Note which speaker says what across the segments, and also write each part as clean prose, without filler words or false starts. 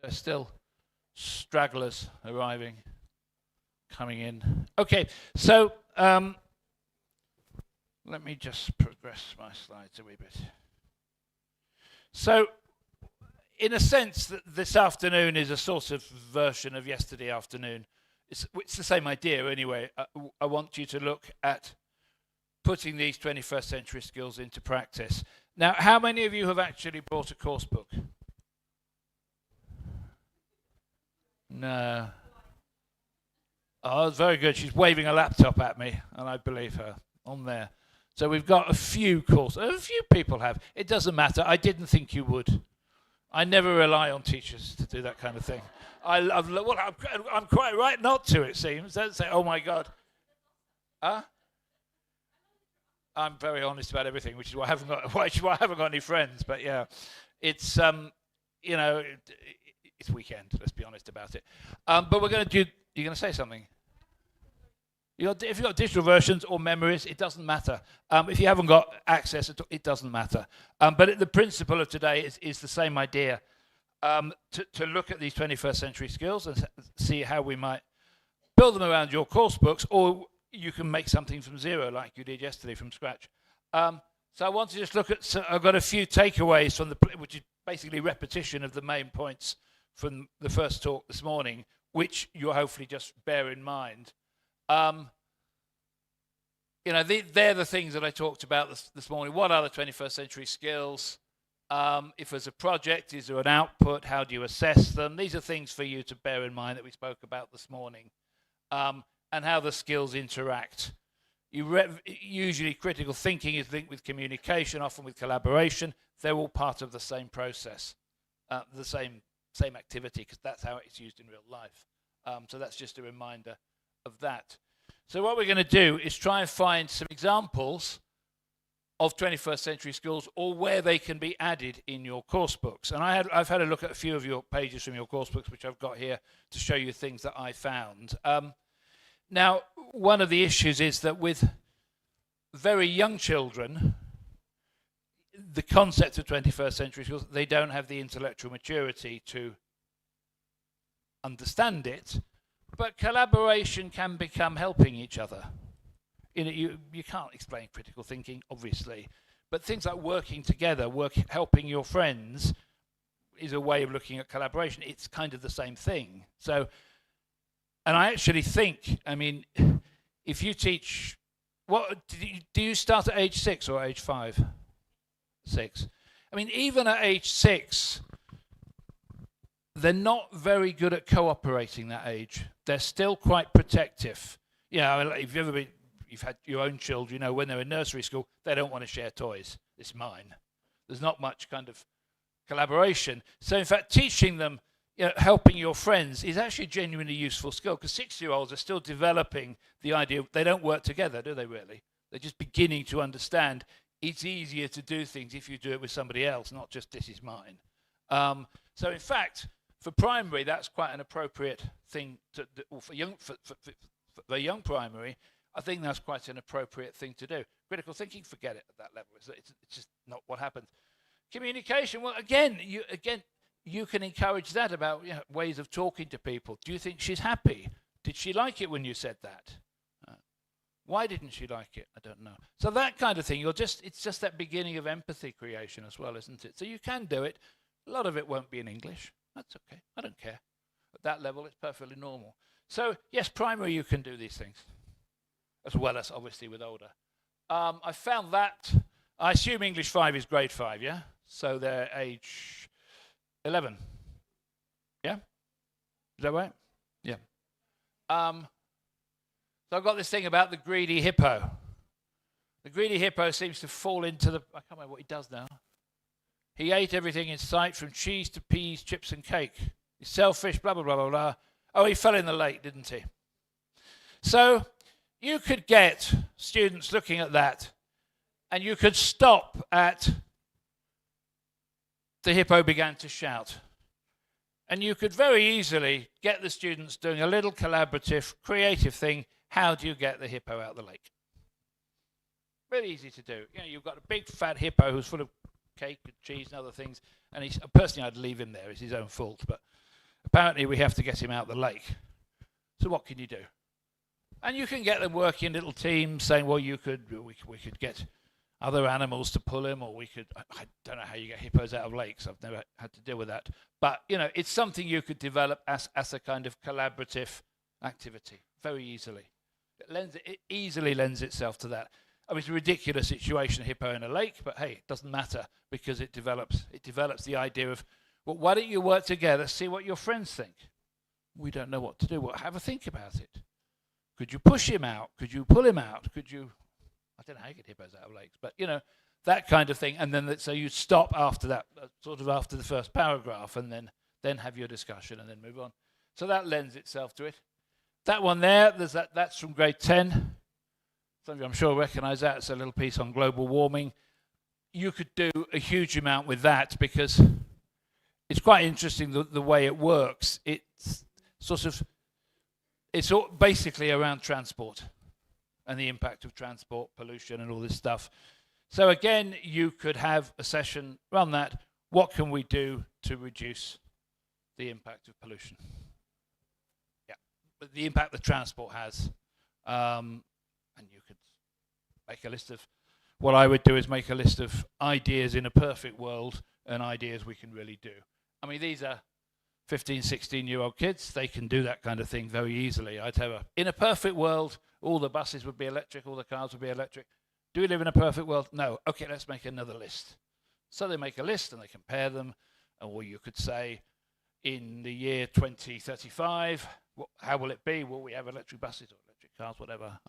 Speaker 1: There's still stragglers arriving, coming in. Okay, so let me just progress my slides a wee bit. So, in a sense, this afternoon is a sort of version of yesterday afternoon. It's the same idea anyway. I want you to look at putting these 21st century skills into practice. Now, how many of you have actually bought a course book? No. Oh, very good. She's waving a laptop at me, and I believe her on there. So we've got a few courses. A few people have. It doesn't matter. I didn't think you would. I never rely on teachers to do that kind of thing. I'm quite right not to, it seems. Don't say, oh my God. Huh? I'm very honest about everything, which is why I haven't got any friends. But yeah, it's you know, it's weekend. Let's be honest about it. But we're going to do. You're going to say something. If you've got digital versions or memories, it doesn't matter. If you haven't got access, it doesn't matter. But the principle of today is the same idea. To look at these 21st century skills and see how we might build them around your course books, or you can make something from zero like you did yesterday from scratch. So I want to just look at, I've got a few takeaways from which is basically repetition of the main points from the first talk this morning, which you'll hopefully just bear in mind. You know, they're the things that I talked about this morning. What are the 21st century skills? If there's a project, is there an output? How do you assess them? These are things for you to bear in mind that we spoke about this morning. And how the skills interact. Usually critical thinking is linked with communication, often with collaboration. They're all part of the same process, the same activity, because that's how it's used in real life. So that's just a reminder of that. So what we're going to do is try and find some examples of 21st century skills, or where they can be added in your course books. And I've had a look at a few of your pages from your course books, which I've got here to show you things that I found. Now, one of the issues is that with very young children, the concept of 21st century skills, they don't have the intellectual maturity to understand it, but collaboration can become helping each other. You can't explain critical thinking, obviously, but things like working together, helping your friends is a way of looking at collaboration. It's kind of the same thing. So, and I actually think, I mean, if you teach, do you start at age 6 or age 5? 6. I mean, even at age 6, they're not very good at cooperating that age. They're still quite protective. You know, if you've had your own children, you know, when they're in nursery school, they don't want to share toys. It's mine. There's not much kind of collaboration. So in fact, teaching them, you know, helping your friends is actually a genuinely useful skill, because 6-year-olds are still developing the idea. They don't work together, do they really? They're just beginning to understand it's easier to do things if you do it with somebody else, not just this is mine. So in fact, for primary, that's quite an appropriate thing or for the young primary, I think that's quite an appropriate thing to do. Critical thinking, forget it at that level. It's just not what happens. Communication, well, again, you can encourage that about, you know, ways of talking to people. Do you think she's happy? Did she like it when you said that? Why didn't she like it? I don't know. So that kind of thing, it's just that beginning of empathy creation as well, isn't it? So you can do it. A lot of it won't be in English. That's okay. I don't care. At that level, it's perfectly normal. So yes, primary, you can do these things, as well as obviously with older. I found that, I assume English 5 is grade 5, yeah? So they're age 11. Yeah? Is that right? Yeah. So I've got this thing about the greedy hippo. The greedy hippo seems to fall into I can't remember what he does now. He ate everything in sight, from cheese to peas, chips and cake. He's selfish, blah, blah, blah, blah, blah. Oh, he fell in the lake, didn't he? So you could get students looking at that, and you could stop at the hippo began to shout. And you could very easily get the students doing a little collaborative, creative thing. How do you get the hippo out of the lake? Really easy to do. You know, you've got a big fat hippo who's full of cake and cheese and other things, and personally I'd leave him there. It's his own fault, but Apparently we have to get him out the lake. So what can you do? And you can get them working in little teams, saying, well, we could get other animals to pull him, or I don't know how you get hippos out of lakes. I've never had to deal with that. But, it's something you could develop as a kind of collaborative activity very easily. It easily lends itself to that. I mean, it's a ridiculous situation, a hippo in a lake, but hey, it doesn't matter because it develops the idea of, well, why don't you work together, see what your friends think? We don't know what to do. Well, have a think about it. Could you push him out? Could you pull him out? I don't know how you get hippos out of lakes, but that kind of thing. And then so you stop after that, sort of after the first paragraph, and then have your discussion and then move on. So that lends itself to it. That one there, that's from grade 10. Some of you, I'm sure, recognize that. It's a little piece on global warming. You could do a huge amount with that because it's quite interesting the way it works. It's all basically around transport and the impact of transport, pollution, and all this stuff. So again, you could have a session around that. What can we do to reduce the impact of pollution? Yeah, but the impact that transport has. And you could make a list of, what I would do is make a list of ideas in a perfect world and ideas we can really do. I mean, these are 15, 16-year-old kids. They can do that kind of thing very easily. I'd have in a perfect world, all the buses would be electric, all the cars would be electric. Do we live in a perfect world? No. Okay, let's make another list. So they make a list and they compare them. Or you could say, in the year 2035, how will it be? Will we have electric buses or electric cars, whatever?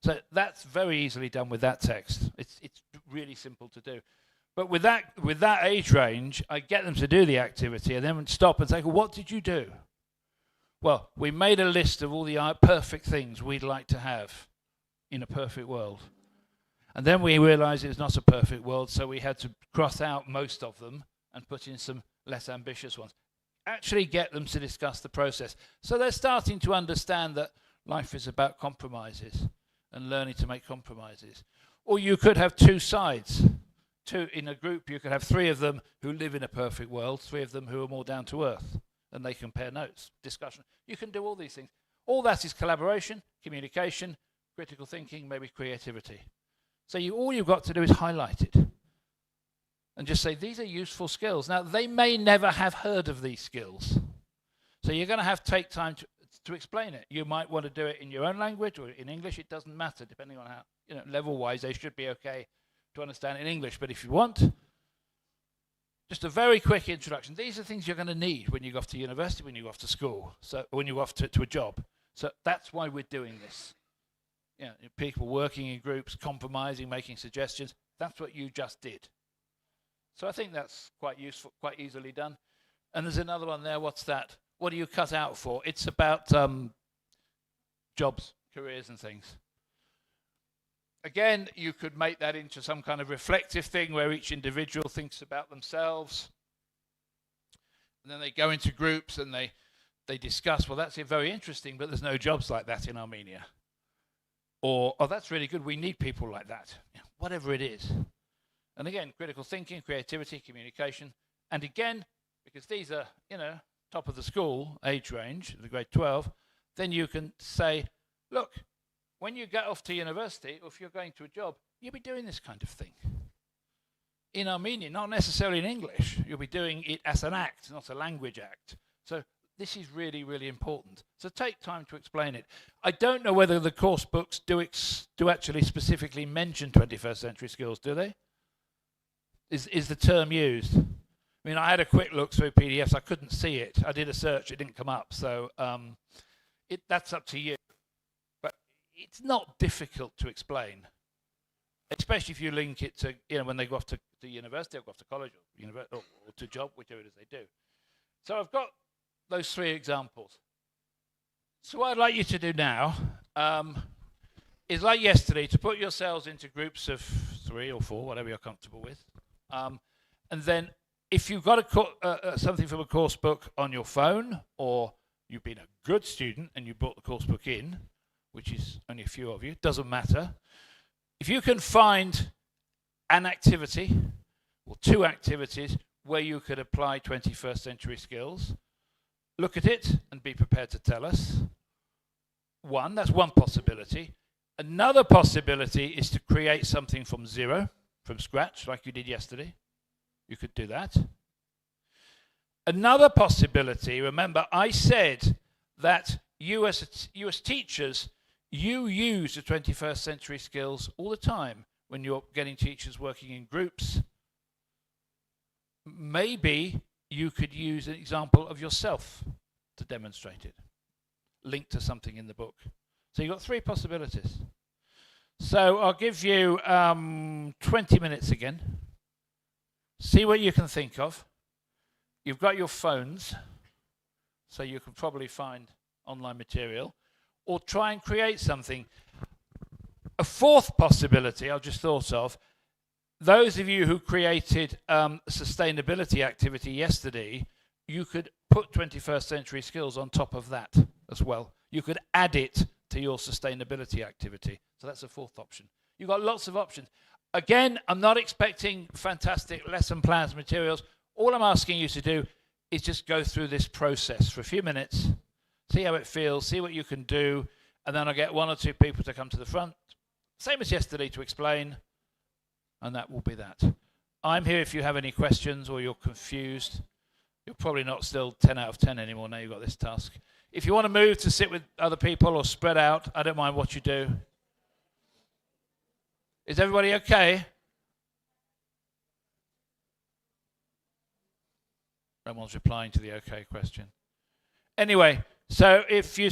Speaker 1: So that's very easily done with that text. It's really simple to do. But with that age range, I get them to do the activity and then stop and say, well, what did you do? Well, we made a list of all the perfect things we'd like to have in a perfect world. And then we realized it's not a perfect world, so we had to cross out most of them and put in some less ambitious ones. Actually get them to discuss the process. So they're starting to understand that life is about compromises and learning to make compromises. Or you could have two sides. In a group, you could have 3 of them who live in a perfect world, 3 of them who are more down to earth, and they compare notes, discussion. You can do all these things. All that is collaboration, communication, critical thinking, maybe creativity. So all you've got to do is highlight it and just say, these are useful skills. Now, they may never have heard of these skills. So you're going to have to take time to explain it. You might want to do it in your own language or in English. It doesn't matter, depending on how, level-wise, they should be okay to understand in English. But if you want, just a very quick introduction. These are things you're going to need when you go off to university, when you go off to school, so when you go off to a job. So that's why we're doing this. People working in groups, compromising, making suggestions. That's what you just did. So I think that's quite useful, quite easily done. And there's another one there. What's that? What are you cut out for? It's about jobs, careers and things. Again, you could make that into some kind of reflective thing where each individual thinks about themselves. And then they go into groups and they discuss, well, that's very interesting, but there's no jobs like that in Armenia. Or, oh, that's really good, we need people like that. Whatever it is. And again, critical thinking, creativity, communication. And again, because these are, top of the school age range, the grade 12, then you can say, look, when you get off to university, or if you're going to a job, you'll be doing this kind of thing. In Armenian, not necessarily in English. You'll be doing it as an act, not a language act. So this is really, really important. So take time to explain it. I don't know whether the course books do actually specifically mention 21st century skills, do they? Is the term used? I mean, I had a quick look through PDFs. I couldn't see it. I did a search. It didn't come up. So that's up to you. But it's not difficult to explain, especially if you link it to, when they go off to university or go off to college or to job, whichever it is they do. So I've got those 3 examples. So what I'd like you to do now is, like yesterday, to put yourselves into groups of 3 or 4, whatever you're comfortable with. And then if you've got something from a course book on your phone, or you've been a good student and you brought the course book in, which is only a few of you, doesn't matter. If you can find an activity or 2 activities where you could apply 21st century skills, look at it and be prepared to tell us. That's one possibility. Another possibility is to create something from zero, from scratch, like you did yesterday. You could do that. Another possibility, remember, I said that you as teachers, you use the 21st century skills all the time when you're getting teachers working in groups. Maybe you could use an example of yourself to demonstrate it, linked to something in the book. So you've got 3 possibilities. So I'll give you 20 minutes again. See what you can think of. You've got your phones, so you can probably find online material, or try and create something. A 4th possibility I've just thought of, those of you who created a sustainability activity yesterday, you could put 21st century skills on top of that as well. You could add it to your sustainability activity. So that's a 4th option. You've got lots of options. Again, I'm not expecting fantastic lesson plans, materials. All I'm asking you to do is just go through this process for a few minutes, see how it feels, see what you can do, and then I'll get 1 or 2 people to come to the front, same as yesterday, to explain, and that will be that. I'm here if you have any questions or you're confused. You're probably not still 10 out of 10 anymore now you've got this task. If you want to move to sit with other people or spread out, I don't mind what you do. Is everybody okay? No one's replying to the okay question. Anyway, so if you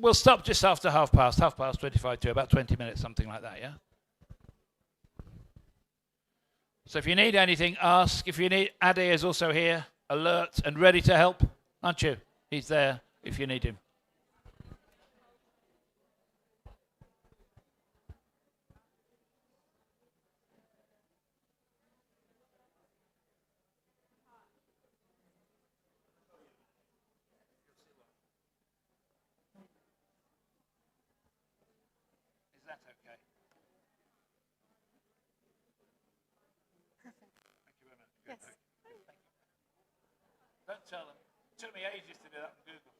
Speaker 1: we'll stop just after 25 to about 20 minutes, something like that, yeah? So if you need anything, ask. If you need, Ade is also here, alert and ready to help, aren't you? He's there if you need him. Is that okay?
Speaker 2: Perfect.
Speaker 1: Thank you very much.
Speaker 2: Yes.
Speaker 1: Good. Thank you. Don't tell them. It took me ages to do that on Google.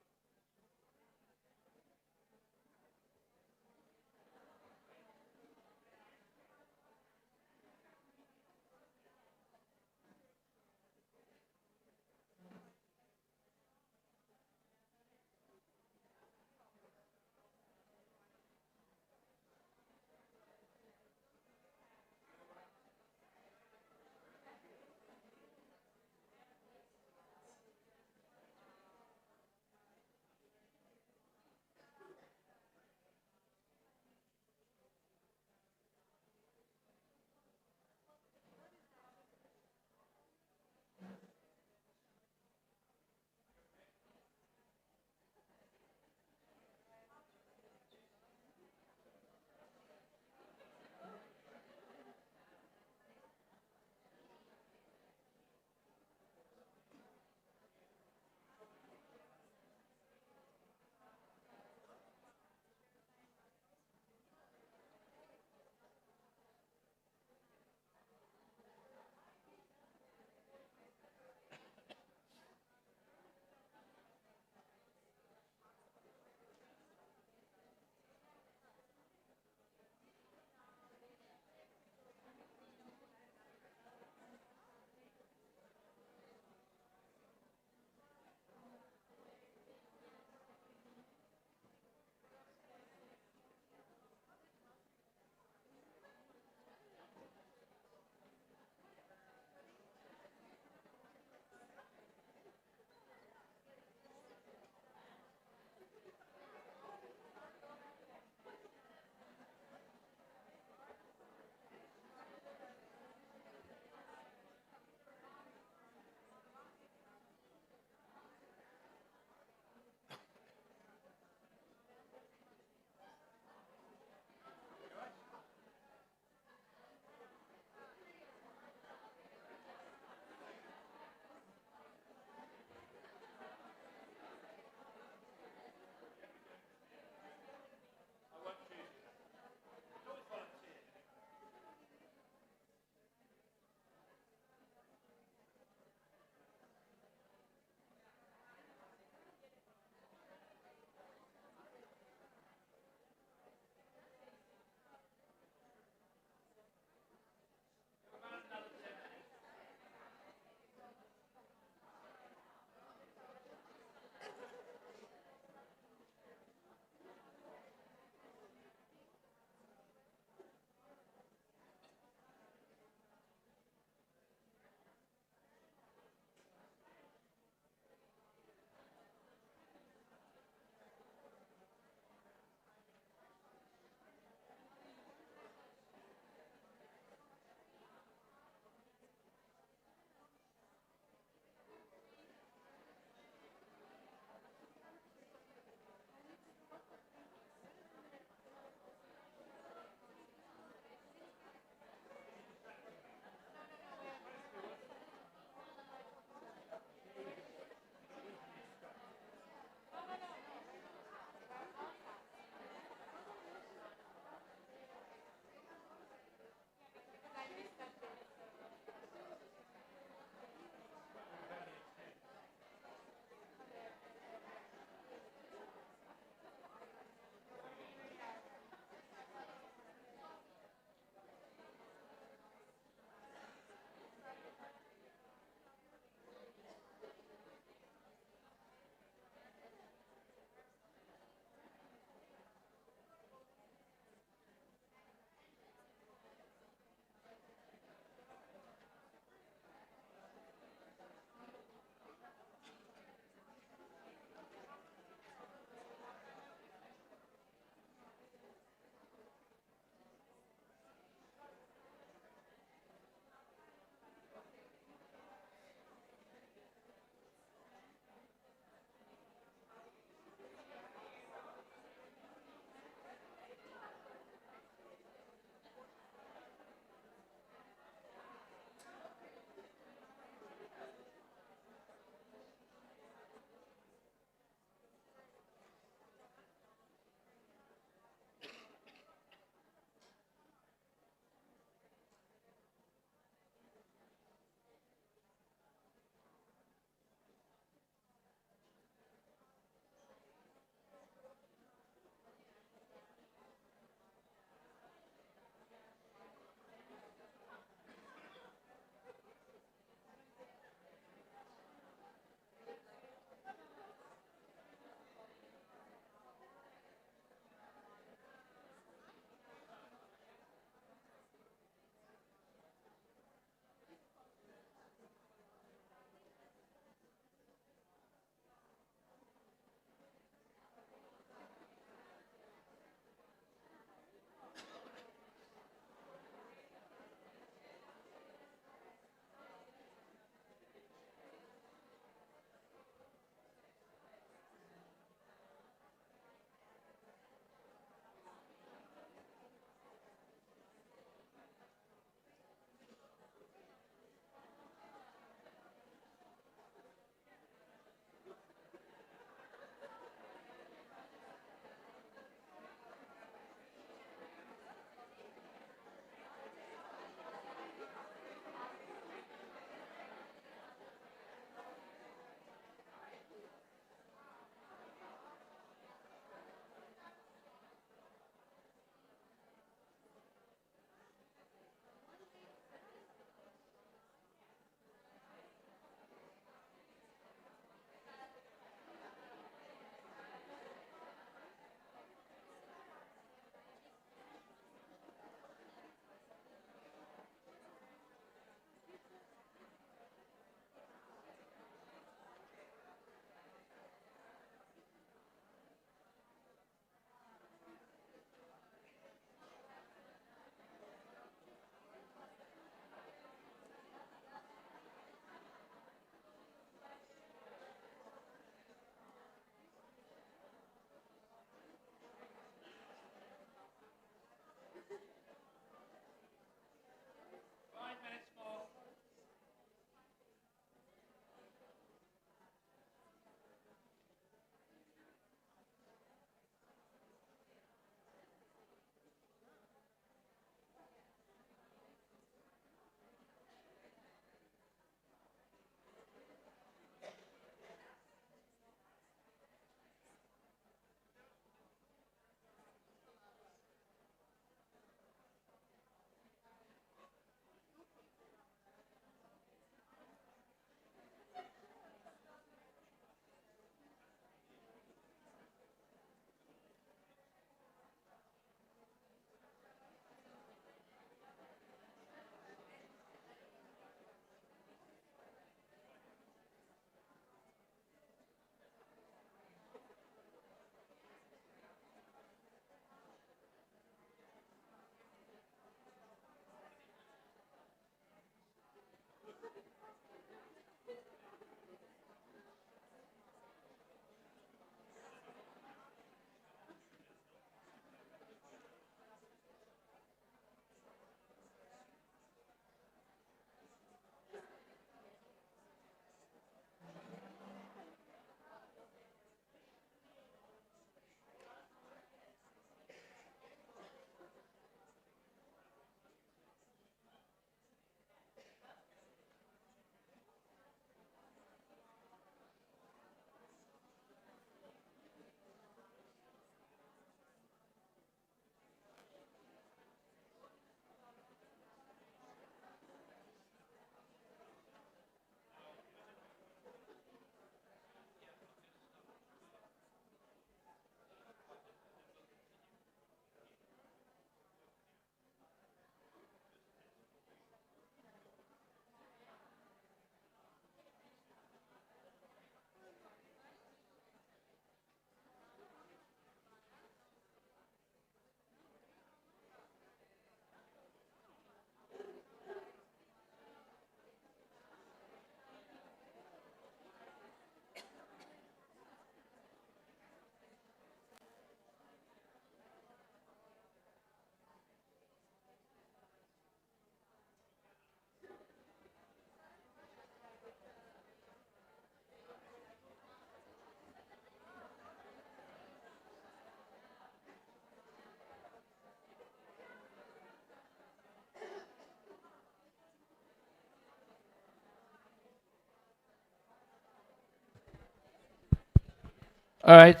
Speaker 1: All right.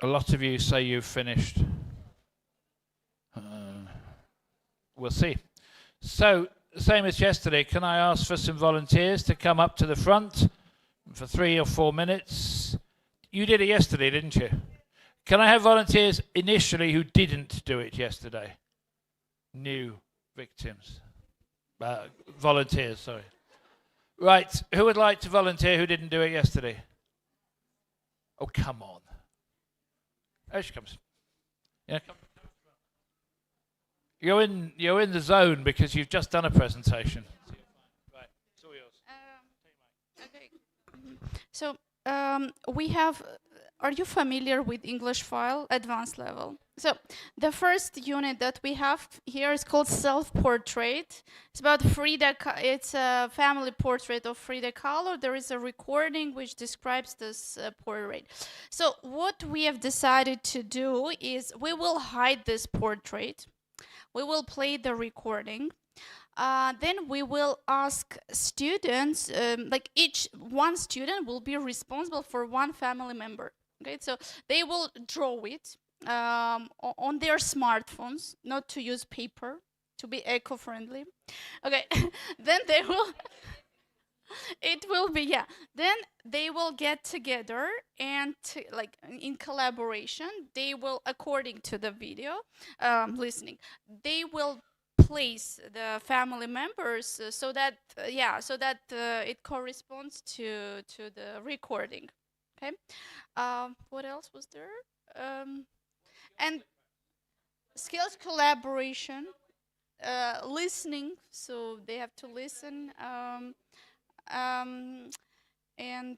Speaker 1: A lot of you say you've finished. We'll see. So, same as yesterday, can I ask for some volunteers to come up to the front for 3 or 4 minutes? You did it yesterday, didn't you? Can I have volunteers initially who didn't do it yesterday? New victims. Volunteers, sorry. Right, who would like to volunteer who didn't do it yesterday? Oh, come on. There she comes. Yeah, come. You're in the zone because you've just done a presentation. Right, it's all yours.
Speaker 2: Okay. So we have. Are you familiar with English file advanced level? So the first unit that we have here is called self-portrait. It's about Frida. It's a family portrait of Frida Kahlo. There is a recording which describes this portrait. So what we have decided to do is we will hide this portrait. We will play the recording. Then we will ask students, like one student will be responsible for one family member. Okay, so they will draw it on their smartphones, not to use paper, to be eco-friendly. Okay, then they will, it will be, yeah. Then they will get together and like in collaboration, they will, according to the video, listening, they will place the family members so that it corresponds to the recording. Okay, what else was there? And skills collaboration, listening, so they have to listen, and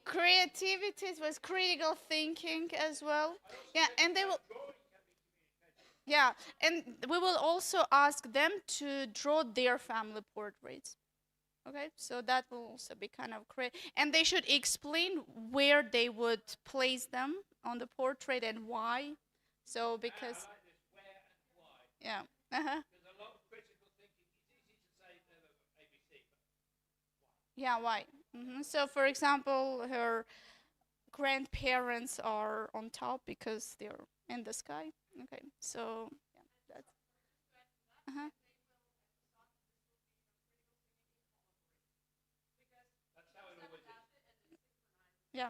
Speaker 2: creativity was critical thinking as well. Yeah, and they will. Yeah, and we will also ask them to draw their family portraits. Okay, so that will also be kind of great. And they should explain where they would place them on the portrait and why. So because, yeah. Yeah, why? So for example, her grandparents are on top because they're in the sky. Okay, so yeah, that's. Uh-huh. Yeah.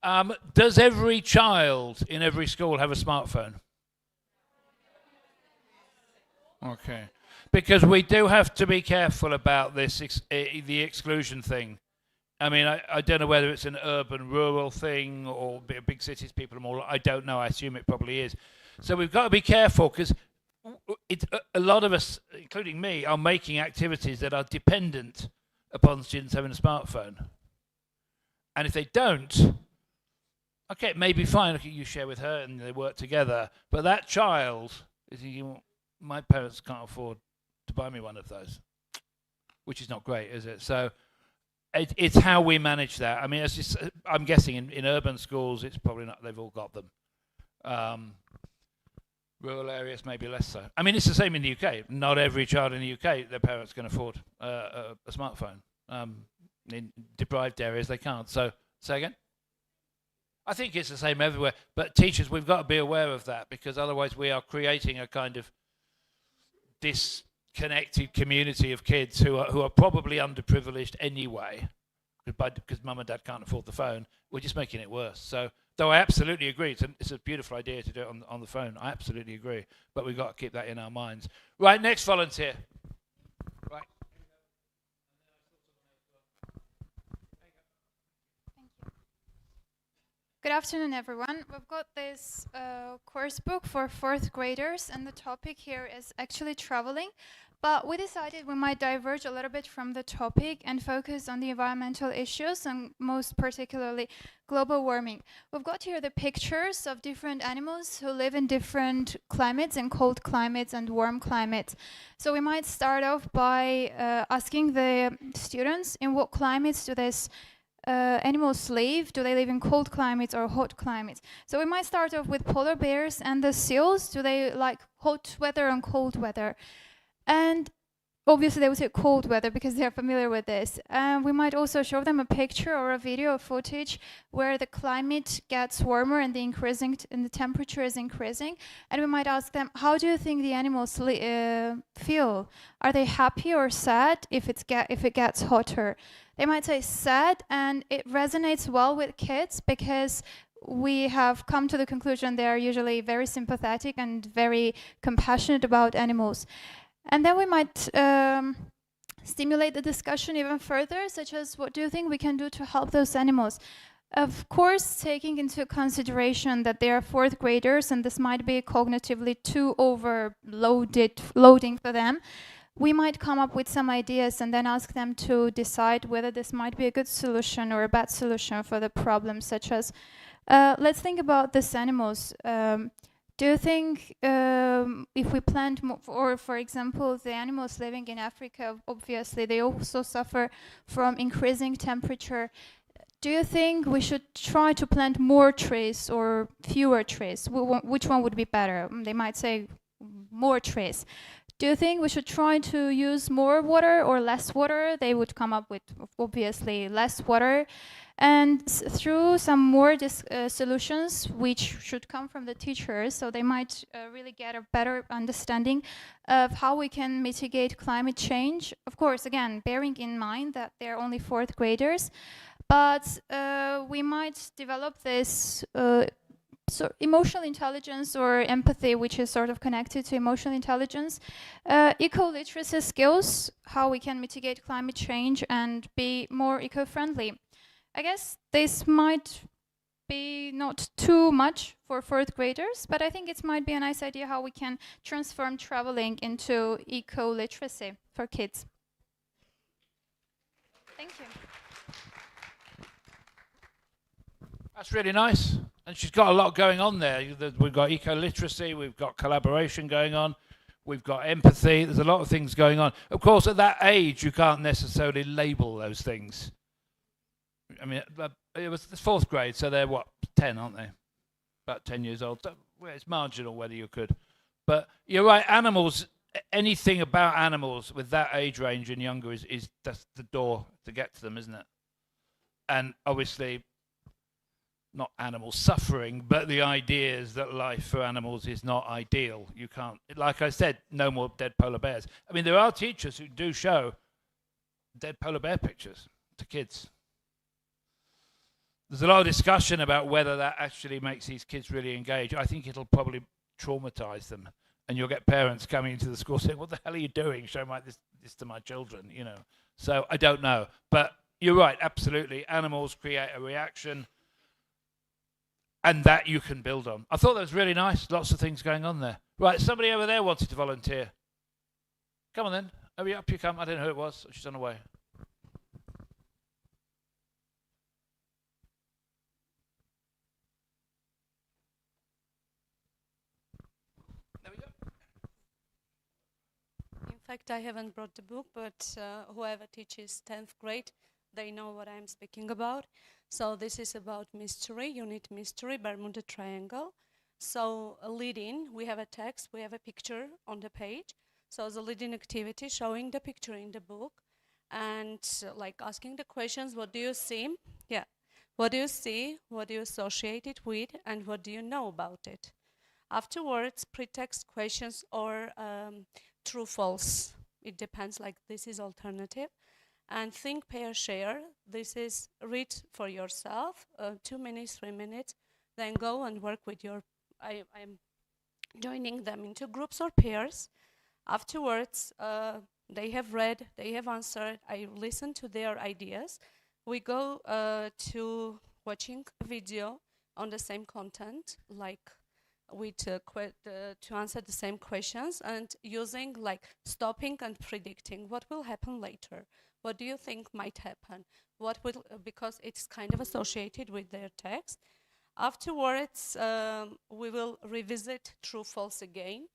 Speaker 2: Yeah.
Speaker 1: Does every child in every school have a smartphone? Okay. Because we do have to be careful about this, the exclusion thing. I mean, I don't know whether it's an urban-rural thing or big cities, people are more. I don't know. I assume it probably is. So we've got to be careful because a lot of us, including me, are making activities that are dependent upon students having a smartphone. And if they don't, okay, it may be fine. Okay, you share with her and they work together. But that child is thinking, my parents can't afford to buy me one of those, which is not great, is it? So it's how we manage that. I mean, I'm guessing in urban schools, it's probably not. They've all got them. Rural areas maybe less so. I mean, it's the same in the UK. Not every child in the UK, their parents can afford a smartphone. In deprived areas, they can't. So, say again? I think it's the same everywhere. But teachers, we've got to be aware of that because otherwise we are creating a kind of disconnected community of kids who are probably underprivileged anyway because mum and dad can't afford the phone. We're just making it worse. So, though I absolutely agree, it's a beautiful idea to do it on the phone. I absolutely agree. But we've got to keep that in our minds. Right, next volunteer. Right.
Speaker 3: Good afternoon, everyone. We've got this course book for 4th graders, and the topic here is actually traveling. But we decided we might diverge a little bit from the topic and focus on the environmental issues, and most particularly global warming. We've got here the pictures of different animals who live in different climates, and cold climates and warm climates. So we might start off by asking the students in what climates do these animals live? Do they live in cold climates or hot climates? So we might start off with polar bears and the seals. Do they like hot weather and cold weather? And obviously they would say cold weather because they're familiar with this. We might also show them a picture or a video or footage where the climate gets warmer and the temperature is increasing. And we might ask them, how do you think the animals feel? Are they happy or sad if it gets hotter? They might say sad, and it resonates well with kids because we have come to the conclusion they are usually very sympathetic and very compassionate about animals. And then we might stimulate the discussion even further, such as what do you think we can do to help those animals? Of course, taking into consideration that they are fourth graders and this might be cognitively too loading for them, we might come up with some ideas and then ask them to decide whether this might be a good solution or a bad solution for the problem, such as, let's think about these animals. Do you think if we plant more, or for example, the animals living in Africa, obviously they also suffer from increasing temperature. Do you think we should try to plant more trees or fewer trees? Which one would be better? They might say more trees. Do you think we should try to use more water or less water? They would come up with obviously less water. And through some more solutions, which should come from the teachers, so they might really get a better understanding of how we can mitigate climate change. Of course, again, bearing in mind that they're only fourth graders, but we might develop this so emotional intelligence or empathy, which is sort of connected to emotional intelligence, eco-literacy skills, how we can mitigate climate change and be more eco-friendly. I guess this might be not too much for fourth graders, but I think it might be a nice idea how we can transform traveling into eco-literacy for kids. Thank you.
Speaker 1: That's really nice. And she's got a lot going on there. We've got eco-literacy, we've got collaboration going on, we've got empathy. There's a lot of things going on. Of course, at that age, you can't necessarily label those things. I mean, it was the fourth grade, so they're what, 10, aren't they? About 10 years old. So, well, it's marginal whether you could. But you're right, animals, anything about animals with that age range and younger is that's the door to get to them, isn't it? And obviously, not animal suffering, but the idea is that life for animals is not ideal. You can't, like I said, no more dead polar bears. I mean, there are teachers who do show dead polar bear pictures to kids. There's a lot of discussion about whether that actually makes these kids really engage. I think it'll probably traumatize them. And you'll get parents coming into the school saying, what the hell are you doing? Showing like this to my children, you know. So I don't know. But you're right, absolutely. Animals create a reaction. And that you can build on. I thought that was really nice. Lots of things going on there. Right, somebody over there wanted to volunteer. Come on then. Hurry up, you come. I don't know who it was. She's on the way. There we go.
Speaker 4: In fact, I haven't brought the book, but whoever teaches 10th grade, they know what I'm speaking about. So this is about mystery, unit mystery, Bermuda Triangle. So a lead-in, we have a text, we have a picture on the page. So the lead-in activity showing the picture in the book and like asking the questions, what do you see? Yeah. What do you see? What do you associate it with? And what do you know about it? Afterwards, pretext questions or true, false. It depends, like this is alternative. And think, pair, share. This is read for yourself, 2 minutes, 3 minutes. Then go and work with your, I'm joining them into groups or pairs. Afterwards, they have read, they have answered. I listen to their ideas. We go to watching a video on the same content, like with to answer the same questions and using like stopping and predicting what will happen later. What do you think might happen? What will, because it's kind of associated with their text. Afterwards, we will revisit true, false again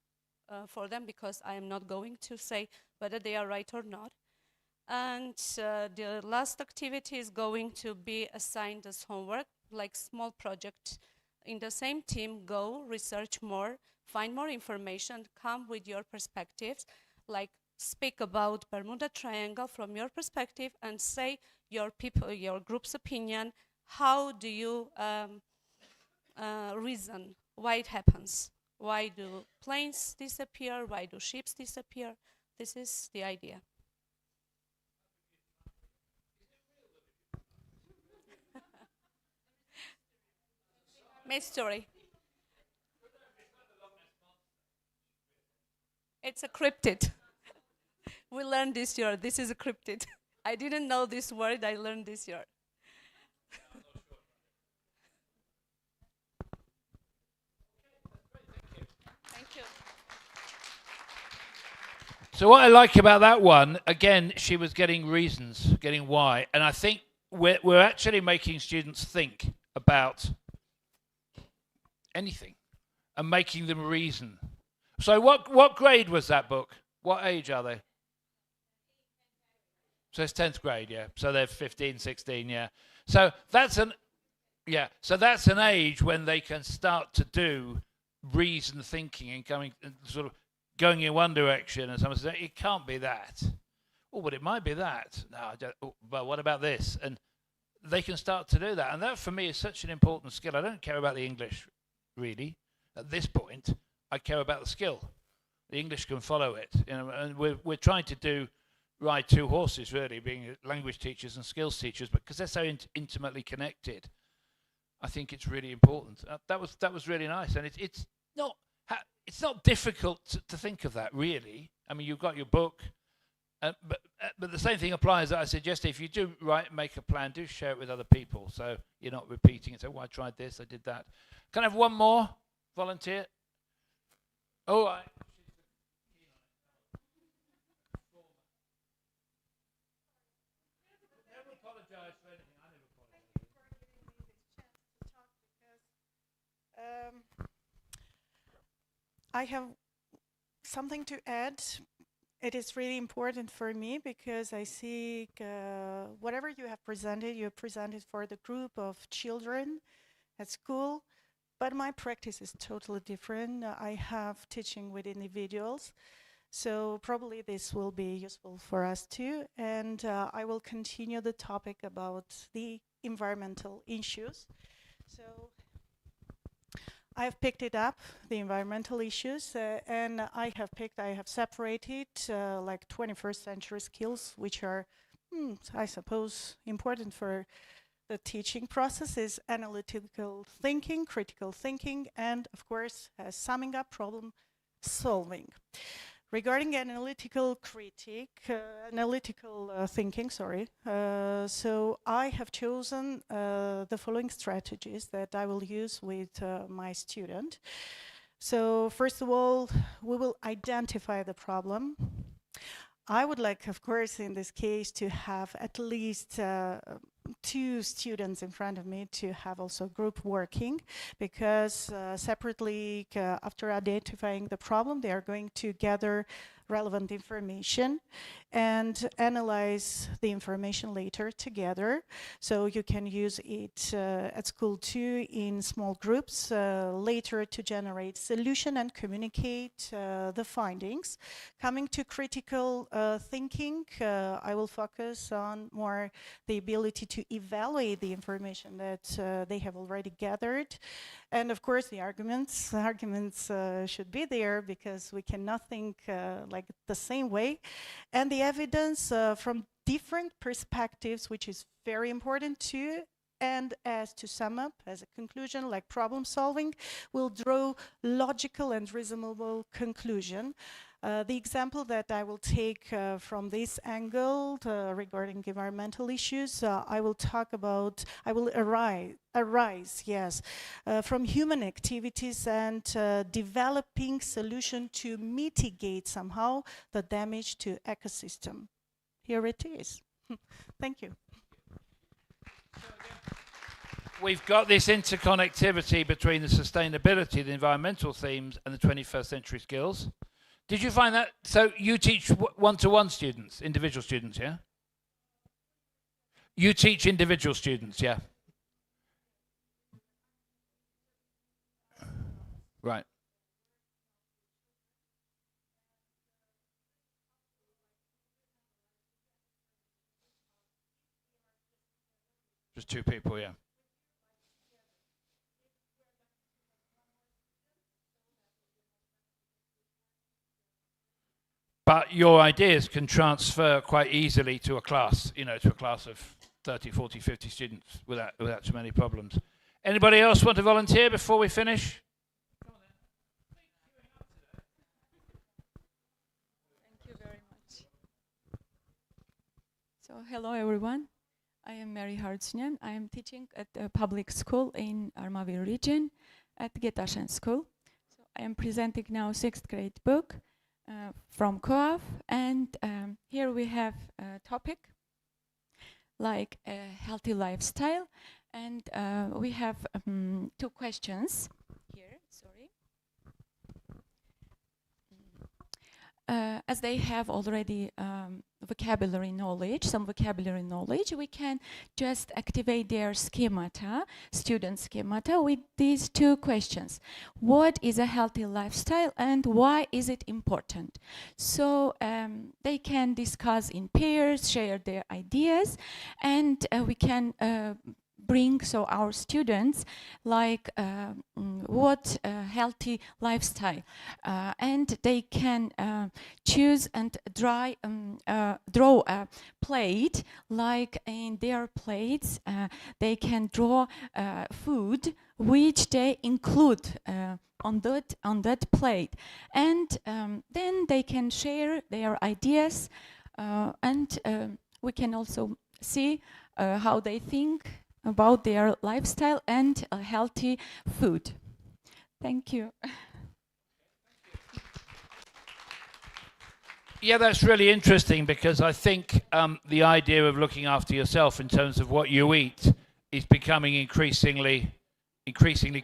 Speaker 4: for them because I am not going to say whether they are right or not. And the last activity is going to be assigned as homework, like small project. In the same team, go research more, find more information, come with your perspectives, like speak about Bermuda Triangle from your perspective and say your group's opinion. How do you reason why it happens? Why do planes disappear? Why do ships disappear? This is the idea. Mystery. It's a cryptid. We learned this year. This is a cryptid. I didn't know this word. I learned this year. Thank you.
Speaker 1: So what I like about that one, again, she was getting reasons, getting why, and I think we're actually making students think about anything and making them reason. So what grade was that book? What age are they? So it's 10th grade, yeah. So they're 15, 16, yeah. So that's an age when they can start to do reason thinking and sort of going in one direction, and someone says, it can't be that. Oh, but it might be that. No, I don't, but what about this? And they can start to do that. And that, for me, is such an important skill. I don't care about the English, really, at this point. I care about the skill. The English can follow it. You know, and we're trying to ride two horses, really, being language teachers and skills teachers, but because they're so intimately connected, I think it's really important. That was really nice, and it's not difficult to think of that, really. I mean, you've got your book, but the same thing applies. That I suggest if you do make a plan, do share it with other people, so you're not repeating it. So, I tried this, I did that. Can I have one more volunteer? Oh, I never apologise for anything. I never apologise.
Speaker 5: I have something to add. It is really important for me because I see whatever you have presented for the group of children at school, but my practice is totally different. I have teaching with individuals, so probably this will be useful for us too. And I will continue the topic about the environmental issues. So I have picked it up, the environmental issues, and I have separated like 21st century skills, which are, I suppose, important for the teaching process, is analytical thinking, critical thinking, and of course, summing up, problem solving. Regarding analytical thinking, so I have chosen the following strategies that I will use with my student. So first of all, we will identify the problem. I would like, of course, in this case, to have at least 2 students in front of me to have also group working, because separately, after identifying the problem, they are going to gather relevant information and analyze the information later together. So you can use it at school too in small groups later to generate solution and communicate the findings. Coming to critical thinking, I will focus on more the ability to evaluate the information that they have already gathered. And of course, the arguments should be there, because we cannot think like the same way. And the evidence from different perspectives, which is very important too. And as to sum up, as a conclusion, like problem solving, will draw logical and reasonable conclusion. The example that I will take from this angle regarding environmental issues, I will arise, from human activities and developing solution to mitigate somehow the damage to ecosystem. Here it is. Thank you.
Speaker 1: We've got this interconnectivity between the sustainability, the environmental themes, and the 21st century skills. Did you find that? So you teach one-to-one students, individual students, yeah? You teach individual students, yeah? Right. Just two people, yeah. But your ideas can transfer quite easily to a class, to a class of 30, 40, 50 students without too many problems. Anybody else want to volunteer before we finish?
Speaker 6: Thank you very much. So, hello everyone. I am Mary Hartsunyan. I am teaching at a public school in Armavir region at Getashen School. So, I am presenting now 6th grade book from COAF, and here we have a topic like a healthy lifestyle, and we have 2 questions here. Sorry. As they have already some vocabulary knowledge, we can just activate their schemata, student schemata, with these 2 questions. What is a healthy lifestyle and why is it important? So they can discuss in pairs, share their ideas, and we can bring our students like what healthy lifestyle, and they can choose and draw a plate. Like in their plates they can draw food which they include on that plate, and then they can share their ideas, and we can also see how they think about their lifestyle and healthy food. Thank you.
Speaker 1: Yeah, that's really interesting, because I think the idea of looking after yourself in terms of what you eat is becoming increasingly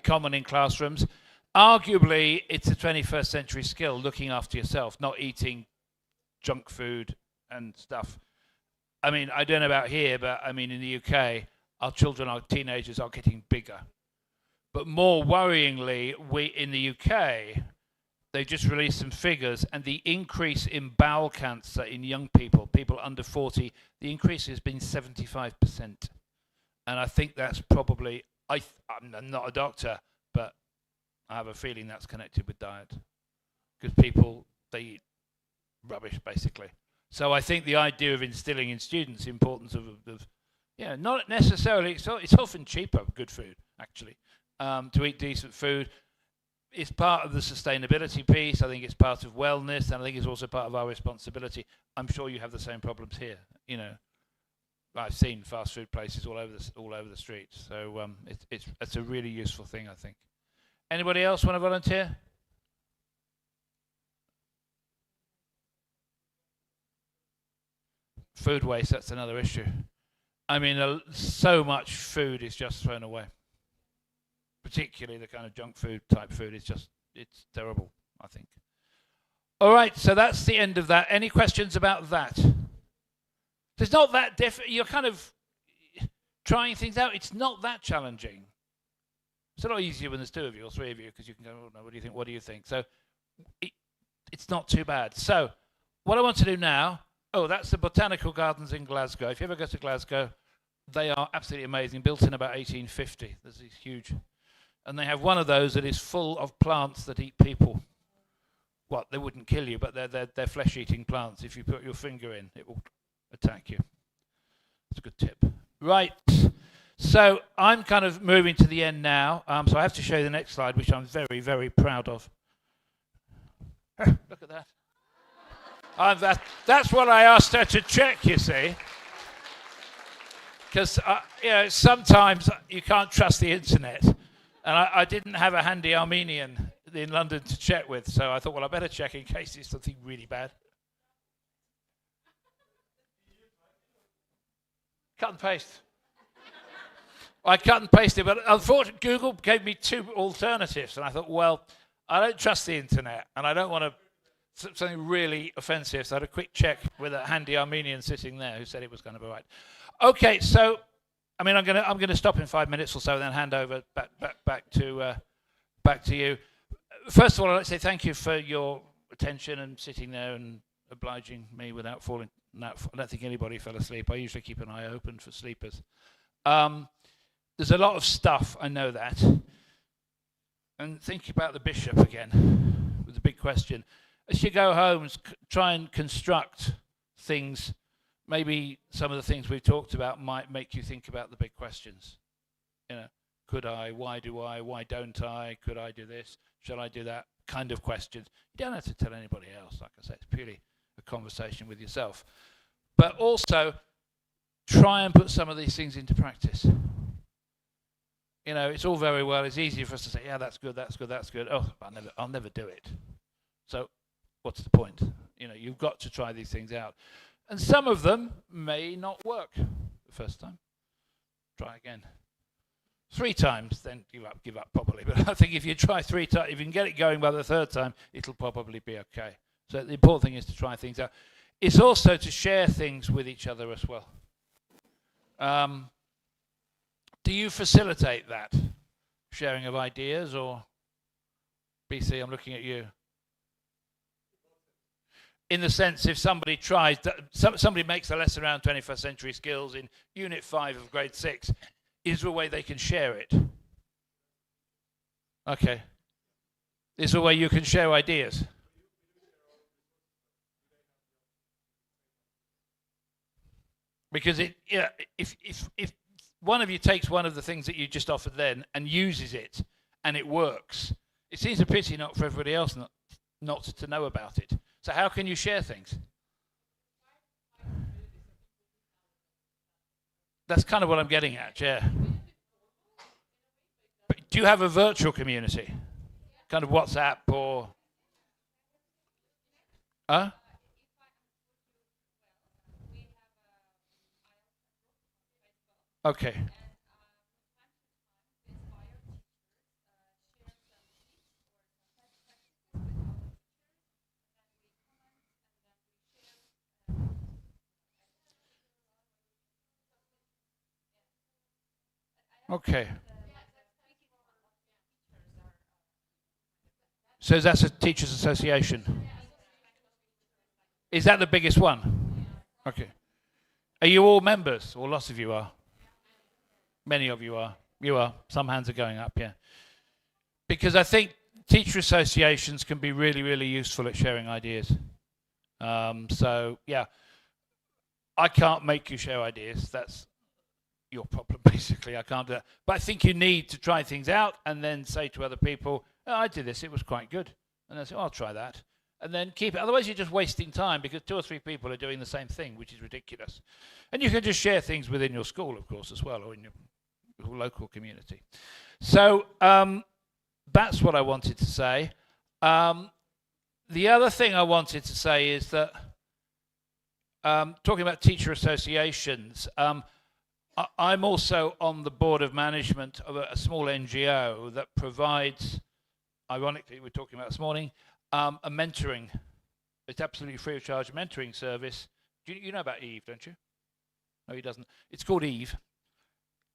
Speaker 1: common in classrooms. Arguably, it's a 21st century skill, looking after yourself, not eating junk food and stuff. I mean, I don't know about here, but I mean, in the UK, our children, our teenagers are getting bigger. But more worryingly, in the UK, they've just released some figures, and the increase in bowel cancer in young people under 40, the increase has been 75%. And I think that's probably, I'm not a doctor, but I have a feeling that's connected with diet. Because people, they eat rubbish, basically. So I think the idea of instilling in students the importance of not necessarily, it's often cheaper, good food, actually, to eat decent food. It's part of the sustainability piece. I think it's part of wellness, and I think it's also part of our responsibility. I'm sure you have the same problems here. I've seen fast food places all over the streets. So it's a really useful thing, I think. Anybody else want to volunteer? Food waste, that's another issue. I mean, so much food is just thrown away. Particularly the kind of junk food type food is it's terrible, I think. All right, so that's the end of that. Any questions about that? It's not that difficult. You're kind of trying things out. It's not that challenging. It's a lot easier when there's 2 of you or 3 of you, because you can go, oh, no, what do you think? What do you think? So it's not too bad. So what I want to do now, that's the Botanical Gardens in Glasgow. If you ever go to Glasgow, they are absolutely amazing, built in about 1850. There's these huge, and they have one of those that is full of plants that eat people. Well, they wouldn't kill you, but they're flesh-eating plants. If you put your finger in, it will attack you. That's a good tip. Right. So I'm kind of moving to the end now. So I have to show you the next slide, which I'm very, very proud of. Look at that. That's what I asked her to check, you see. Because sometimes you can't trust the internet. And I didn't have a handy Armenian in London to check with, so I thought, well, I better check in case it's something really bad. Cut and paste. I cut and pasted, but unfortunately Google gave me 2 alternatives, and I thought, well, I don't trust the internet, and I don't want to something really offensive. So I had a quick check with a handy Armenian sitting there who said it was going to be right. Okay, so I mean, I'm gonna stop in 5 minutes or so, and then hand over back to you. First of all, I'd like to say thank you for your attention and sitting there and obliging me without falling. No, I don't think anybody fell asleep. I usually keep an eye open for sleepers. There's a lot of stuff, I know that. And think about the bishop again, with the big question. As you go home, try and construct things. Maybe some of the things we've talked about might make you think about the big questions. You know, could I? Why do I? Why don't I? Could I do this? Shall I do that? Kind of questions. You don't have to tell anybody else. Like I said, it's purely a conversation with yourself. But also, try and put some of these things into practice. You know, it's all very well. It's easy for us to say, yeah, that's good, that's good, that's good. Oh, I'll never do it. So what's the point? You know, you've got to try these things out. And some of them may not work the first time. Try again. 3 times, then give up probably. But I think if you try 3 times, if you can get it going by the 3rd time, it'll probably be okay. So the important thing is to try things out. It's also to share things with each other as well. Do you facilitate that sharing of ideas, or BC, I'm looking at you. In the sense, if somebody tries, somebody makes a lesson around 21st century skills in Unit 5 of Grade 6, is there a way they can share it? Okay. Is there a way you can share ideas? Because if one of you takes one of the things that you just offered then and uses it, and it works, it seems a pity not for everybody else not to know about it. So how can you share things? That's kind of what I'm getting at, yeah. But do you have a virtual community? Kind of WhatsApp or... Huh? Okay. Okay. So that's a teachers' association. Is that the biggest one? Okay. Are you all members, or lots of you are? Many of you are. You are. Some hands are going up, yeah. Because I think teacher associations can be really, really useful at sharing ideas. So, yeah. I can't make you share ideas. That's your problem, basically. I can't do that. But I think you need to try things out and then say to other people, oh, I did this, it was quite good. And they say, oh, I'll try that. And then keep it. Otherwise, you're just wasting time because 2 or 3 people are doing the same thing, which is ridiculous. And you can just share things within your school, of course, as well, or in your local community. So that's what I wanted to say. The other thing I wanted to say is that talking about teacher associations, I'm also on the board of management of a small NGO that provides, ironically, we're talking about this morning, a mentoring. It's absolutely free of charge mentoring service. You know about Eve, don't you? No, he doesn't. It's called Eve.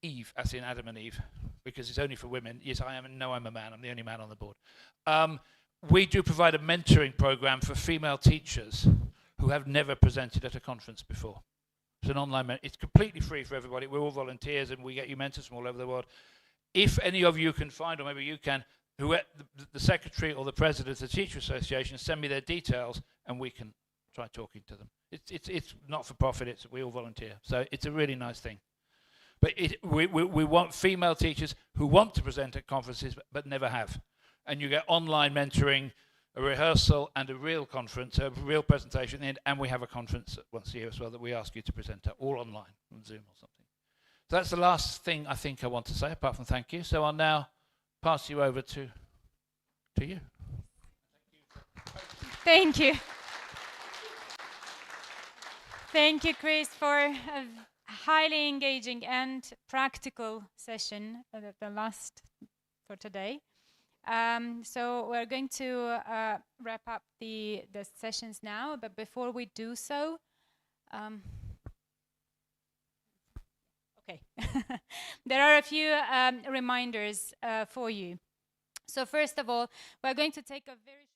Speaker 1: Eve, as in Adam and Eve, because it's only for women. Yes, I am. No, I'm a man. I'm the only man on the board. We do provide a mentoring program for female teachers who have never presented at a conference before. It's an online, it's completely free for everybody. We're all volunteers and we get you mentors from all over the world. If any of you can find, or maybe you can, the secretary or the president of the Teacher Association, send me their details and we can try talking to them. It's not for profit, we all volunteer. So it's a really nice thing. But we want female teachers who want to present at conferences but never have. And you get online mentoring, a rehearsal and a real conference, a real presentation, and we have a conference once a year as well that we ask you to present at, all online, on Zoom or something. So that's the last thing I think I want to say, apart from thank you. So I'll now pass you over to you.
Speaker 7: Thank you. Thank you, Chris, for a highly engaging and practical session, the last for today. So we're going to wrap up the sessions now, but before we do so, okay, there are a few reminders for you. So first of all, we're going to take a very